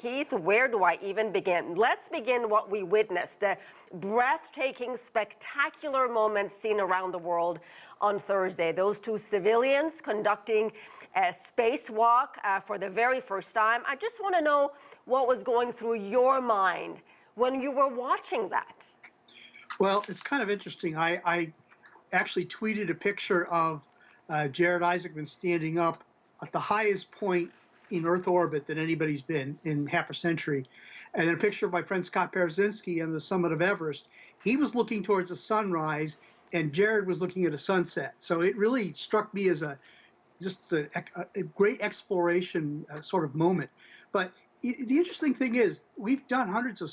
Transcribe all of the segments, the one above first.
Keith, where do I even begin? Let's begin what we witnessed, a breathtaking, spectacular moment seen around the world on Thursday. Those two civilians conducting a spacewalk for the very first time. I just want to know what was going through your mind when you were watching that. Well, it's kind of interesting. I actually tweeted a picture of Jared Isaacman standing up at the highest point in Earth orbit that anybody's been in half a century. And then a picture of my friend Scott Parzynski on the summit of Everest. He was looking towards a sunrise, and Jared was looking at a sunset. So it really struck me as just a great exploration sort of moment. But the interesting thing is, we've done hundreds of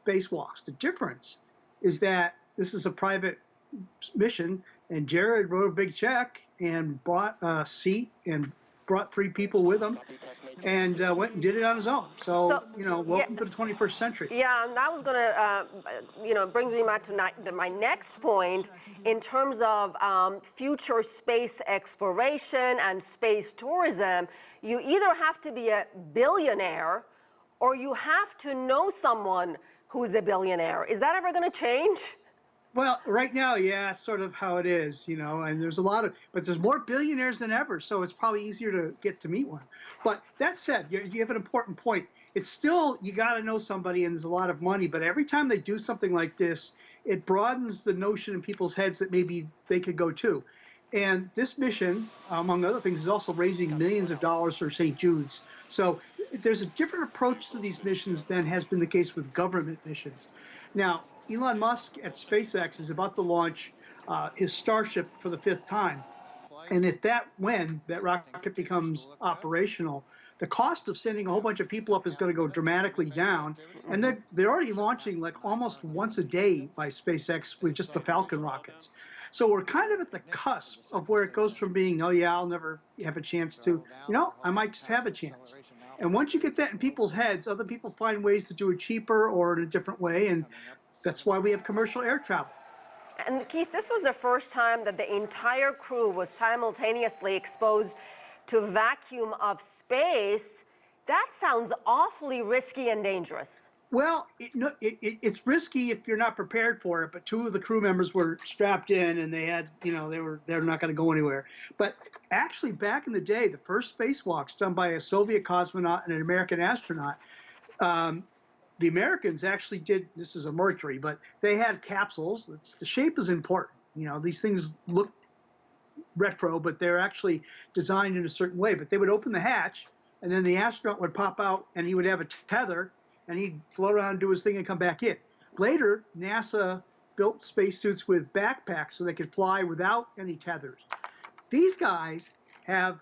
spacewalks. The difference is that this is a private mission, and Jared wrote a big check and bought a seat and brought 3 people with him and went and did it on his own. So you know, welcome to the 21st century. Yeah, and that was going to, brings me back to my next point in terms of future space exploration and space tourism. You either have to be a billionaire or you have to know someone who's a billionaire. Is that ever going to change? Well, right now, yeah, it's sort of how it is, you know, and there's a lot of, but there's more billionaires than ever, so it's probably easier to get to meet one. But that said, you have an important point. It's still, you got to know somebody, and there's a lot of money, but every time they do something like this, it broadens the notion in people's heads that maybe they could go too. And this mission, among other things, is also raising millions of dollars for St. Jude's. So there's a different approach to these missions than has been the case with government missions. Now, Elon Musk at SpaceX is about to launch his Starship for the 5th time. And if when that rocket becomes operational, the cost of sending a whole bunch of people up is going to go dramatically down. And they're already launching like almost once a day by SpaceX with just the Falcon rockets. So we're kind of at the cusp of where it goes from being, oh yeah, I'll never have a chance to, you know, I might just have a chance. And once you get that in people's heads, other people find ways to do it cheaper or in a different way. And that's why we have commercial air travel. And Keith, this was the first time that the entire crew was simultaneously exposed to vacuum of space. That sounds awfully risky and dangerous. Well, it's risky if you're not prepared for it, but 2 of the crew members were strapped in and they had, you know, they're not going to go anywhere. But actually, back in the day, the first spacewalks done by a Soviet cosmonaut and an American astronaut, the Americans actually did, this is a Mercury, but they had capsules. The shape is important. You know, these things look retro, but they're actually designed in a certain way. But they would open the hatch, and then the astronaut would pop out, and he would have a tether, and he'd float around and do his thing and come back in. Later, NASA built spacesuits with backpacks so they could fly without any tethers. These guys have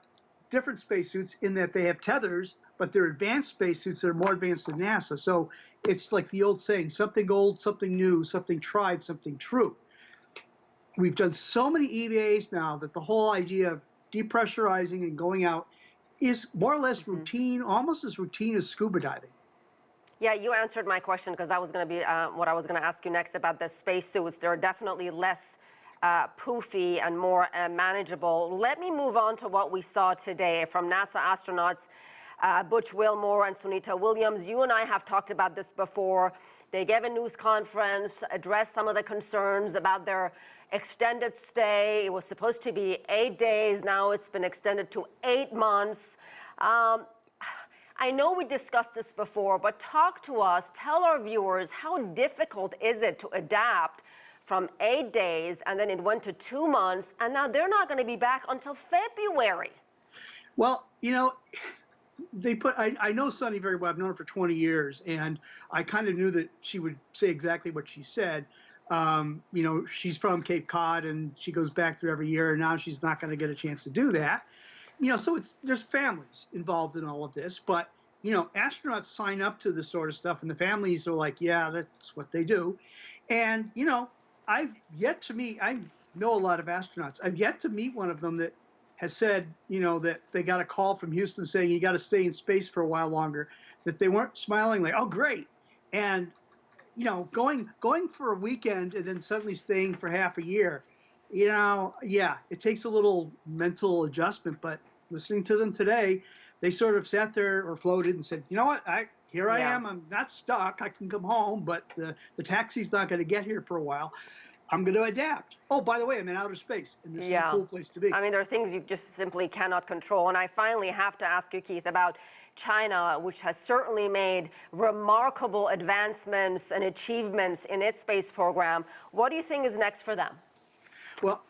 different spacesuits in that they have tethers, but they're advanced spacesuits that are more advanced than NASA. So it's like the old saying, something old, something new, something tried, something true. We've done so many EVAs now that the whole idea of depressurizing and going out is more or less routine, almost as routine as scuba diving. Yeah, you answered my question because that was going to be what I was going to ask you next about the spacesuits. They're definitely less poofy and more manageable. Let me move on to what we saw today from NASA astronauts Butch Wilmore and Sunita Williams. You and I have talked about this before. They gave a news conference, addressed some of the concerns about their extended stay. It was supposed to be 8 days. Now it's been extended to 8 months. I know we discussed this before, but talk to us, tell our viewers, how difficult is it to adapt from 8 days, and then it went to 2 months, and now they're not going to be back until February? Well, you know, I know Sunny very well. I've known her for 20 years, and I kind of knew that she would say exactly what she said. You know, she's from Cape Cod, and she goes back there every year, and now she's not going to get a chance to do that. You know, so there's families involved in all of this, but, you know, astronauts sign up to this sort of stuff, and the families are like, yeah, that's what they do. And, you know, I've yet to meet, I know a lot of astronauts, I've yet to meet one of them that has said, you know, that they got a call from Houston saying you got to stay in space for a while longer, that they weren't smiling like, oh, great. And, you know, going for a weekend and then suddenly staying for half a year, you know, yeah, it takes a little mental adjustment, but listening to them today, they sort of sat there or floated and said, you know what, here I Yeah. am. I'm not stuck. I can come home, but the taxi's not going to get here for a while. I'm going to adapt. Oh, by the way, I'm in outer space, and this is a cool place to be. I mean, there are things you just simply cannot control. And I finally have to ask you, Keith, about China, which has certainly made remarkable advancements and achievements in its space program. What do you think is next for them? Well,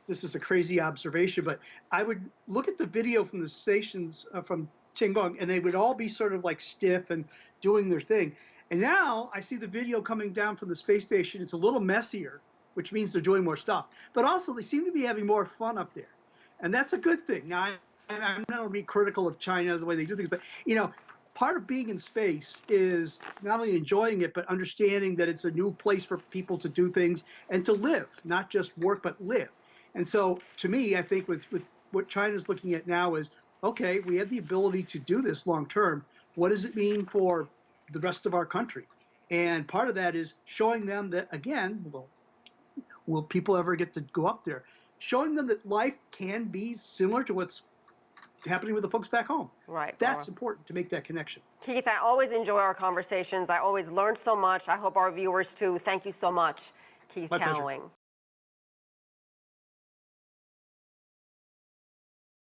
this is a crazy observation, but I would look at the video from the stations from Tiangong, and they would all be sort of like stiff and doing their thing. And now I see the video coming down from the space station. It's a little messier, which means they're doing more stuff. But also, they seem to be having more fun up there. And that's a good thing. Now, I'm not going to be critical of China, the way they do things, but, you know, part of being in space is not only enjoying it, but understanding that it's a new place for people to do things and to live, not just work, but live. And so, to me, I think with what China's looking at now is, okay, we have the ability to do this long term. What does it mean for the rest of our country? And part of that is showing them that, again, will people ever get to go up there? Showing them that life can be similar to what's happening with the folks back home. Right. That's important to make that connection. Keith, I always enjoy our conversations. I always learn so much. I hope our viewers too. Thank you so much, Keith My pleasure. Cowling.